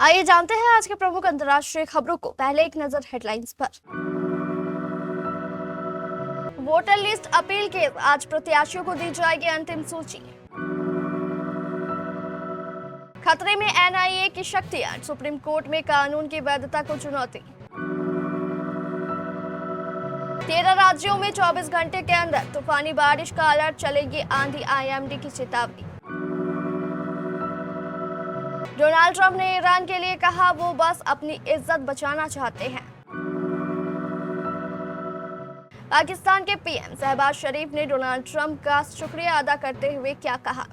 आइए जानते हैं आज के प्रमुख अंतर्राष्ट्रीय खबरों को। पहले एक नजर हेडलाइंस पर। वोटर लिस्ट अपील के आज प्रत्याशियों को दी जाएगी अंतिम सूची। खतरे में एनआईए की शक्तियां, सुप्रीम कोर्ट में कानून की वैधता को चुनौती। 13 राज्यों में 24 घंटे के अंदर तूफानी बारिश का अलर्ट, चलेगी आंधी, आईएमडी की चेतावनी। डोनाल्ड ट्रंप ने ईरान के लिए कहा वो बस अपनी इज्जत बचाना चाहते हैं। पाकिस्तान के पीएम शहबाज शरीफ ने डोनाल्ड ट्रंप का शुक्रिया अदा करते हुए क्या कहा।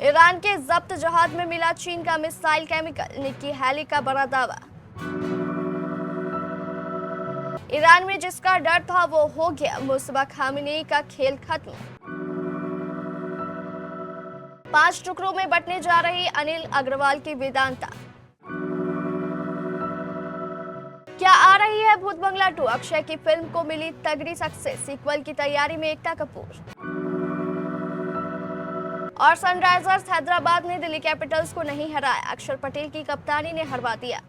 ईरान के जब्त जहाज में मिला चीन का मिसाइल केमिकल, निक्की हैली का बड़ा दावा। ईरान में जिसका डर था वो हो गया, मुस्तफा खामेनी का खेल खत्म। 5 टुकड़ों में बंटने जा रही अनिल अग्रवाल की वेदांता। क्या आ रही है भूत बंगला 2? अक्षय की फिल्म को मिली तगड़ी सक्सेस, सीक्वल की तैयारी में एकता कपूर। और सनराइजर्स हैदराबाद ने दिल्ली कैपिटल्स को नहीं हराया, अक्षर पटेल की कप्तानी ने हरवा दिया।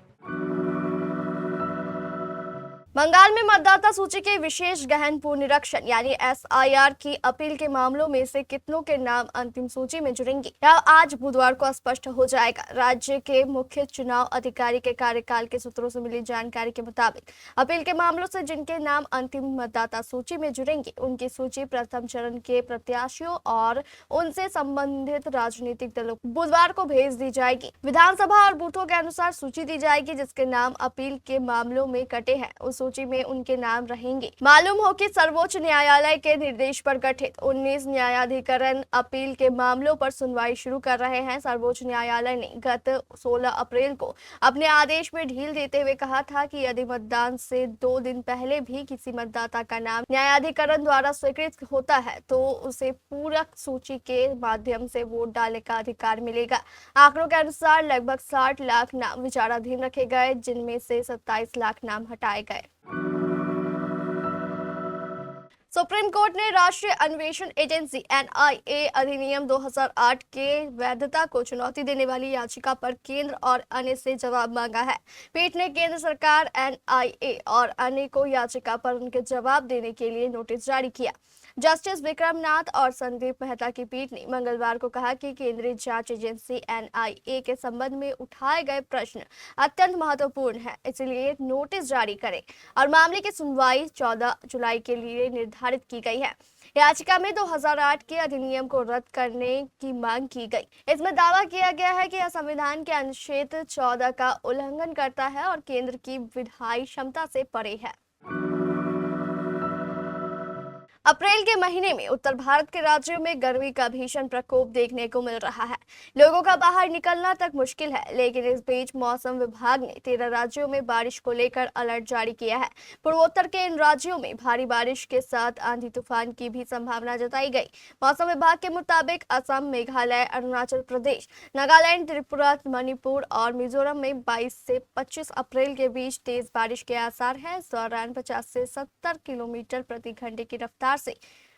बंगाल में मतदाता सूची के विशेष गहन पुनरीक्षण यानी एसआईआर की अपील के मामलों में से कितनों के नाम अंतिम सूची में जुड़ेंगे, यह आज बुधवार को स्पष्ट हो जाएगा। राज्य के मुख्य चुनाव अधिकारी के कार्यकाल के सूत्रों से मिली जानकारी के मुताबिक अपील के मामलों से जिनके नाम अंतिम मतदाता सूची में जुड़ेंगे उनकी सूची प्रथम चरण के प्रत्याशियों और उनसे संबंधित राजनीतिक दलों को बुधवार को भेज दी जाएगी। विधानसभा और बूथों के अनुसार सूची दी जाएगी। जिसके नाम अपील के मामलों में कटे हैं उस सूची में उनके नाम रहेंगे। मालूम हो कि सर्वोच्च न्यायालय के निर्देश पर गठित 19 न्यायाधिकरण अपील के मामलों पर सुनवाई शुरू कर रहे हैं। सर्वोच्च न्यायालय ने गत 16 अप्रैल को अपने आदेश में ढील देते हुए कहा था कि यदि मतदान से 2 दिन पहले भी किसी मतदाता का नाम न्यायाधिकरण द्वारा स्वीकृत होता है तो उसे पूरक सूची के माध्यम से वोट डालने का अधिकार मिलेगा। आंकड़ों के अनुसार लगभग 60 लाख नाम विचाराधीन रखे गए, जिनमें से 27 लाख नाम हटाए गए। सुप्रीम कोर्ट ने राष्ट्रीय अन्वेषण एजेंसी एनआईए अधिनियम 2008 के वैधता को चुनौती देने वाली याचिका पर केंद्र और अन्य से जवाब मांगा है। पीठ ने केंद्र सरकार, एनआईए और अन्य को याचिका पर उनके जवाब देने के लिए नोटिस जारी किया। जस्टिस विक्रम नाथ और संदीप मेहता की पीठ ने मंगलवार को कहा कि केंद्रीय जांच एजेंसी एनआईए के संबंध में उठाए गए प्रश्न अत्यंत महत्वपूर्ण है, इसलिए नोटिस जारी करें और मामले की सुनवाई 14 जुलाई के लिए निर्धारित की गई है। याचिका में 2008 के अधिनियम को रद्द करने की मांग की गई। इसमें दावा किया गया है कि यह संविधान के अनुच्छेद 14 का उल्लंघन करता है और केंद्र की विधायी क्षमता से परे है। अप्रैल के महीने में उत्तर भारत के राज्यों में गर्मी का भीषण प्रकोप देखने को मिल रहा है। लोगों का बाहर निकलना तक मुश्किल है, लेकिन इस बीच मौसम विभाग ने 13 राज्यों में बारिश को लेकर अलर्ट जारी किया है। पूर्वोत्तर के इन राज्यों में भारी बारिश के साथ आंधी तूफान की भी संभावना जताई गई। मौसम विभाग के मुताबिक असम, मेघालय, अरुणाचल प्रदेश, नागालैंड, त्रिपुरा, मणिपुर और मिजोरम में 22 से 25 अप्रैल के बीच तेज बारिश के आसार हैं। इस दौरान 50 से 70 किलोमीटर प्रति घंटे की रफ्तार से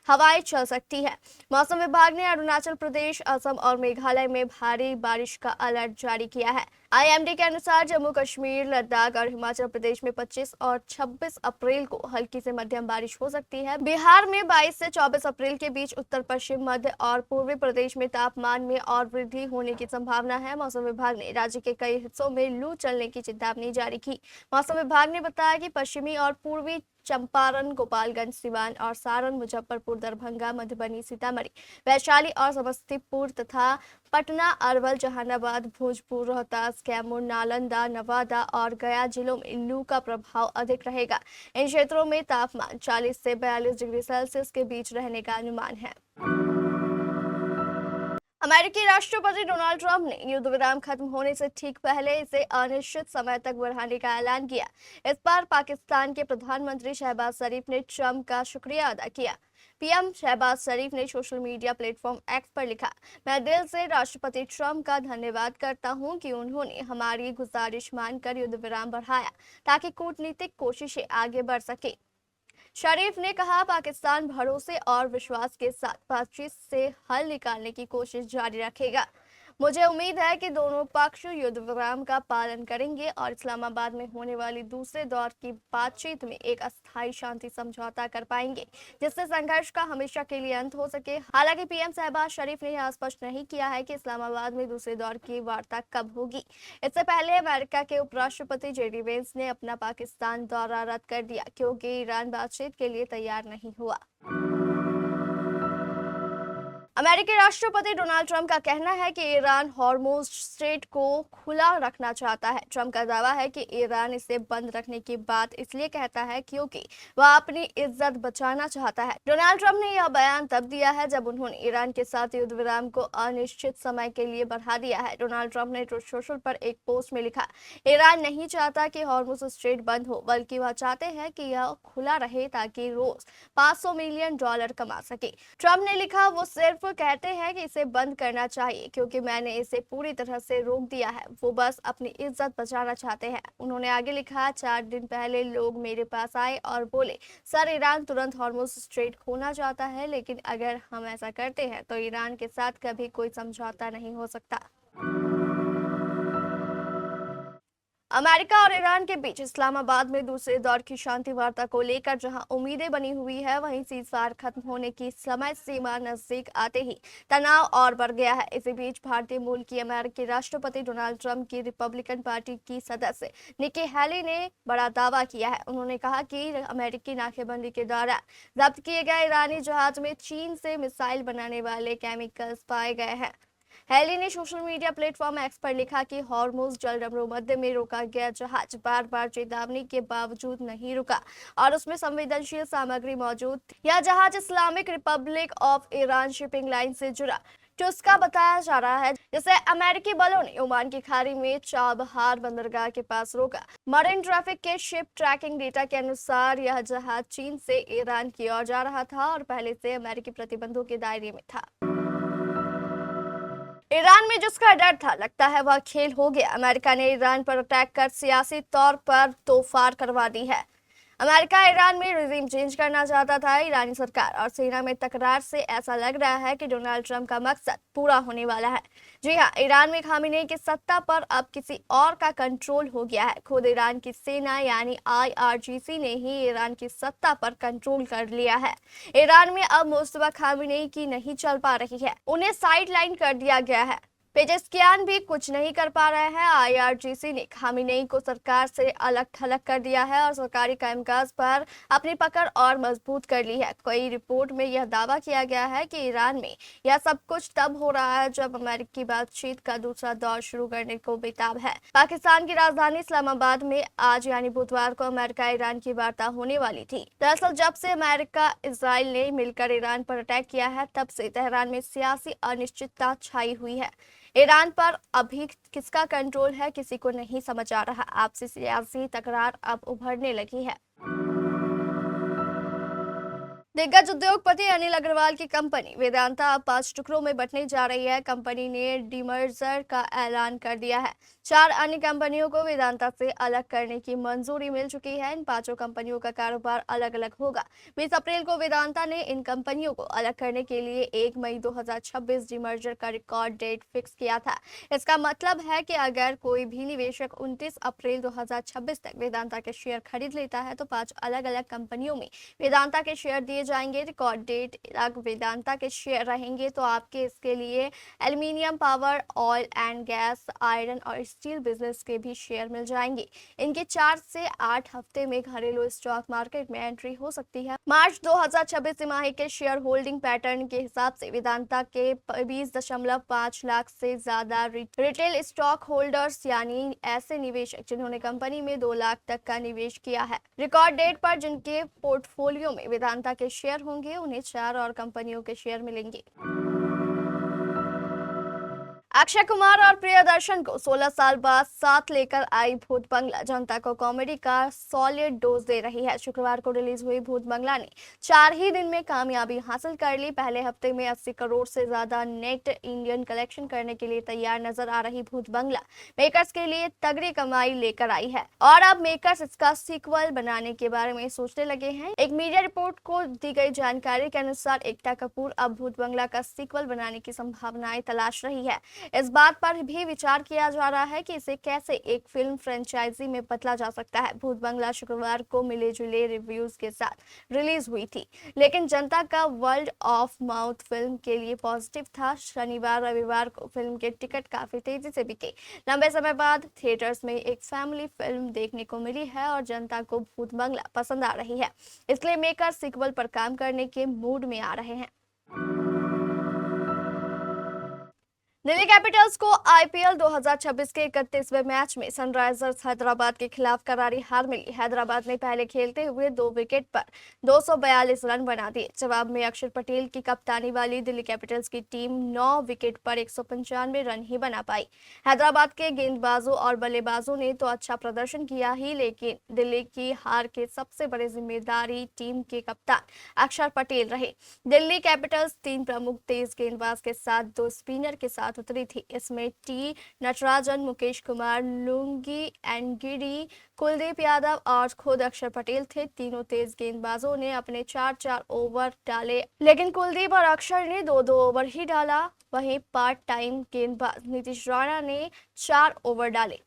हवाएं चल सकती है। मौसम विभाग ने अरुणाचल प्रदेश, असम और मेघालय में भारी बारिश का अलर्ट जारी किया है। आईएमडी के अनुसार जम्मू कश्मीर, लद्दाख और हिमाचल प्रदेश में 25 और 26 अप्रैल को हल्की से मध्यम बारिश हो सकती है। बिहार में 22 से 24 अप्रैल के बीच उत्तर पश्चिम, मध्य और पूर्वी प्रदेश में तापमान में और वृद्धि होने की संभावना है। मौसम विभाग ने राज्य के कई हिस्सों में लू चलने की चेतावनी जारी की। मौसम विभाग ने बताया कि पश्चिमी और पूर्वी चंपारण, गोपालगंज, सिवान और सारण, मुजफ्फरपुर, दरभंगा, मधुबनी, सीतामढ़ी, वैशाली और समस्तीपुर तथा पटना, अरवल, जहानाबाद, भोजपुर, रोहतास, कैमूर, नालंदा, नवादा और गया जिलों में लू का प्रभाव अधिक रहेगा। इन क्षेत्रों में तापमान 40 से 42 डिग्री सेल्सियस के बीच रहने का अनुमान है। अमेरिकी राष्ट्रपति डोनाल्ड ट्रंप ने युद्ध विराम खत्म होने से ठीक पहले इसे अनिश्चित समय तक बढ़ाने का ऐलान किया। इस पर पाकिस्तान के प्रधानमंत्री शहबाज शरीफ ने ट्रंप का शुक्रिया अदा किया। पीएम शहबाज शरीफ ने सोशल मीडिया प्लेटफॉर्म एक्स पर लिखा, मैं दिल से राष्ट्रपति ट्रंप का धन्यवाद करता हूं कि उन्होंने हमारी गुजारिश मानकर युद्ध विराम बढ़ाया ताकि कूटनीतिक कोशिशें आगे बढ़ सके। शरीफ ने कहा, पाकिस्तान भरोसे और विश्वास के साथ बातचीत से हल निकालने की कोशिश जारी रखेगा। मुझे उम्मीद है कि दोनों पक्ष युद्ध विराम का पालन करेंगे और इस्लामाबाद में होने वाली दूसरे दौर की बातचीत में एक अस्थायी शांति समझौता कर पाएंगे, जिससे संघर्ष का हमेशा के लिए अंत हो सके। हालांकि पीएम शहबाज शरीफ ने यह स्पष्ट नहीं किया है कि इस्लामाबाद में दूसरे दौर की वार्ता कब होगी। इससे पहले अमेरिका के उपराष्ट्रपति जेडी वेंस ने अपना पाकिस्तान दौरा रद्द कर दिया क्योंकि ईरान बातचीत के लिए तैयार नहीं हुआ। अमेरिकी राष्ट्रपति डोनाल्ड ट्रंप का कहना है कि ईरान हॉर्मुज़ स्ट्रेट को खुला रखना चाहता है। ट्रंप का दावा है कि ईरान इसे बंद रखने की बात इसलिए कहता है क्योंकि वह अपनी इज्जत बचाना चाहता है। डोनाल्ड ट्रंप ने यह बयान तब दिया है जब उन्होंने ईरान के साथ युद्ध विराम को अनिश्चित समय के लिए बढ़ा दिया है। डोनाल्ड ट्रंप ने ट्रुथ सोशल पर एक पोस्ट में लिखा, ईरान नहीं चाहता कि हॉर्मुज़ स्ट्रेट बंद हो, बल्कि वह चाहते हैं कि यह खुला रहे ताकि रोज $500 मिलियन कमा सके। ट्रंप ने लिखा, वो सिर्फ कहते हैं कि इसे बंद करना चाहिए क्योंकि मैंने इसे पूरी तरह से रोक दिया है, वो बस अपनी इज्जत बचाना चाहते हैं। उन्होंने आगे लिखा, 4 दिन पहले लोग मेरे पास आए और बोले, सर ईरान तुरंत हॉर्मुज़ स्ट्रेट खोलना चाहता है, लेकिन अगर हम ऐसा करते हैं तो ईरान के साथ कभी कोई समझौता नहीं हो सकता। अमेरिका और ईरान के बीच इस्लामाबाद में दूसरे दौर की शांति वार्ता को लेकर जहां उम्मीदें बनी हुई है, वहीं सीज़फायर खत्म होने की समय सीमा नजदीक आते ही तनाव और बढ़ गया है। इसी बीच भारतीय मूल की अमेरिकी राष्ट्रपति डोनाल्ड ट्रंप की रिपब्लिकन पार्टी की सदस्य निकी हेली ने बड़ा दावा किया है। उन्होंने कहा कि अमेरिकी नाकेबंदी के दौरान जब्त किए गए ईरानी जहाज में चीन से मिसाइल बनाने वाले केमिकल्स पाए गए हैं। हेली ने सोशल मीडिया प्लेटफॉर्म एक्स पर लिखा कि हॉर्मुज़ जलमग्न मध्य में रोका गया जहाज बार बार चेतावनी के बावजूद नहीं रुका और उसमें संवेदनशील सामग्री मौजूद थी। यह जहाज Islamic Republic of Iran shipping line से जुड़ा टुस्का बताया जा रहा है, जिसे अमेरिकी बलों ने ओमान की खाड़ी में चाबहार बंदरगाह के पास रोका। मरीन ट्रैफिक के शिप ट्रैकिंग डेटा के अनुसार यह जहाज चीन से ईरान की ओर जा रहा था और पहले से अमेरिकी प्रतिबंधों के दायरे में था। ईरान में जिसका डर था, लगता है वह खेल हो गया। अमेरिका ने ईरान पर अटैक कर सियासी तौर पर तोड़फोड़ करवा दी है। अमेरिका ईरान में रिजीम चेंज करना चाहता था। ईरानी सरकार और सेना में तकरार से ऐसा लग रहा है कि डोनाल्ड ट्रंप का मकसद पूरा होने वाला है। जी हाँ, ईरान में खामेनेई की सत्ता पर अब किसी और का कंट्रोल हो गया है। खुद ईरान की सेना यानी IRGC ने ही ईरान की सत्ता पर कंट्रोल कर लिया है। ईरान में अब मुस्तफा खामेनेई की नहीं चल पा रही है, उन्हें साइडलाइन कर दिया गया है। पेजेस्कियान भी कुछ नहीं कर पा रहे हैं। IRGC ने खामेनेई को सरकार से अलग थलग कर दिया है और सरकारी कामकाज पर अपनी पकड़ और मजबूत कर ली है। कई रिपोर्ट में यह दावा किया गया है कि ईरान में यह सब कुछ तब हो रहा है जब अमेरिकी बातचीत का दूसरा दौर शुरू करने को बेताब है। पाकिस्तान की राजधानी इस्लामाबाद में आज यानी बुधवार को अमेरिका ईरान की वार्ता होने वाली थी। दरअसल जब से अमेरिका इजराइल ने मिलकर ईरान पर अटैक किया है, तब से तेहरान में सियासी अनिश्चितता छाई हुई है। ईरान पर अभी किसका कंट्रोल है, किसी को नहीं समझ आ रहा। आपसी सियासी तकरार अब उभरने लगी है। दिग्गज उद्योगपति अनिल अग्रवाल की कंपनी वेदांता अब 5 टुकड़ों में बंटने जा रही है। कंपनी ने डीमर्जर का ऐलान कर दिया है। 4 अन्य कंपनियों को वेदांता से अलग करने की मंजूरी मिल चुकी है। इन 5 कंपनियों का कारोबार अलग अलग होगा। 20 अप्रैल को वेदांता ने इन कंपनियों को अलग करने के लिए 1 मई 2026 डीमर्जर का रिकॉर्ड डेट फिक्स किया था। इसका मतलब है कि अगर कोई भी निवेशक 29 अप्रैल 2026 तक वेदांता के शेयर खरीद लेता है तो 5 अलग अलग कंपनियों में वेदांता के शेयर दिए जाएंगे। रिकॉर्ड डेट तक वेदांता के शेयर रहेंगे तो आपके इसके लिए aluminium, power, oil and gas, iron और स्टील बिजनेस के भी शेयर मिल जाएंगे। इनके 4 से 8 हफ्ते में घरेलू स्टॉक मार्केट में एंट्री हो सकती है। मार्च 2026 तिमाही के शेयर होल्डिंग पैटर्न के हिसाब से वेदांता के 20.5 लाख से ज्यादा रिटेल स्टॉक होल्डर्स यानी ऐसे निवेशक जिन्होंने कंपनी में 2 लाख तक का निवेश किया है। रिकॉर्ड डेट पर जिनके पोर्टफोलियो में वेदांता के शेयर होंगे, उन्हें 4 और कंपनियों के शेयर मिलेंगे। अक्षय कुमार और प्रियदर्शन को 16 साल बाद साथ लेकर आई भूत बंगला जनता को कॉमेडी का सॉलिड डोज दे रही है। शुक्रवार को रिलीज हुई भूत बंगला ने 4 ही दिन में कामयाबी हासिल कर ली। पहले हफ्ते में 80 करोड़ से ज्यादा नेट इंडियन कलेक्शन करने के लिए तैयार नजर आ रही भूत बंगला मेकर्स के लिए तगड़ी कमाई लेकर आई है और अब मेकर्स इसका सीक्वल बनाने के बारे में सोचने लगे हैं। एक मीडिया रिपोर्ट को दी गई जानकारी के अनुसार एकता कपूर अब भूत बंगला का सीक्वल बनाने की संभावनाएं तलाश रही है। इस बात पर भी विचार किया जा रहा है कि इसे कैसे एक फिल्म फ्रेंचाइजी में बदला जा सकता है। भूत बंगला शुक्रवार को मिले जुले रिव्यूज के साथ रिलीज हुई थी, लेकिन जनता का वर्ल्ड ऑफ माउथ फिल्म के लिए पॉजिटिव था। शनिवार रविवार को फिल्म के टिकट काफी तेजी से बिके। लंबे समय बाद थिएटर्स में एक फैमिली फिल्म देखने को मिली है और जनता को भूत बंगला पसंद आ रही है, इसलिए मेकर सीक्वल पर काम करने के मूड में आ रहे हैं। दिल्ली कैपिटल्स को आईपीएल 2026 के 31वें मैच में सनराइजर्स हैदराबाद के खिलाफ करारी हार मिली। हैदराबाद ने पहले खेलते हुए 2 विकेट पर 242 रन बना दिए। जवाब में अक्षर पटेल की कप्तानी वाली दिल्ली कैपिटल्स की टीम 9 विकेट पर 195 रन ही बना पाई। हैदराबाद के गेंदबाजों और बल्लेबाजों ने तो अच्छा प्रदर्शन किया ही, लेकिन दिल्ली की हार के सबसे बड़े जिम्मेदारी टीम के कप्तान अक्षर पटेल रहे। दिल्ली कैपिटल्स 3 प्रमुख तेज गेंदबाज के साथ 2 स्पिनर के साथ उतरी थी। इसमें T Natarajan, Mukesh Kumar, Lungi Ngidi, Kuldeep Yadav और खुद अक्षर पटेल थे। तीनों तेज गेंदबाजों ने अपने 4-4 ओवर डाले, लेकिन कुलदीप और अक्षर ने 2-2 ओवर ही डाला। वहीं पार्ट टाइम गेंदबाज नीतीश राणा ने 4 ओवर डाले।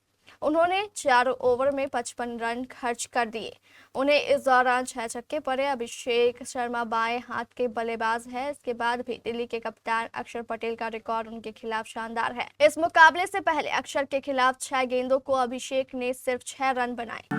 उन्होंने 4 ओवर में 55 रन खर्च कर दिए। उन्हें इस दौरान 6 छक्के पड़े। अभिषेक शर्मा बाएं हाथ के बल्लेबाज है। इसके बाद भी दिल्ली के कप्तान अक्षर पटेल का रिकॉर्ड उनके खिलाफ शानदार है। इस मुकाबले से पहले अक्षर के खिलाफ 6 गेंदों को अभिषेक ने सिर्फ 6 रन बनाए।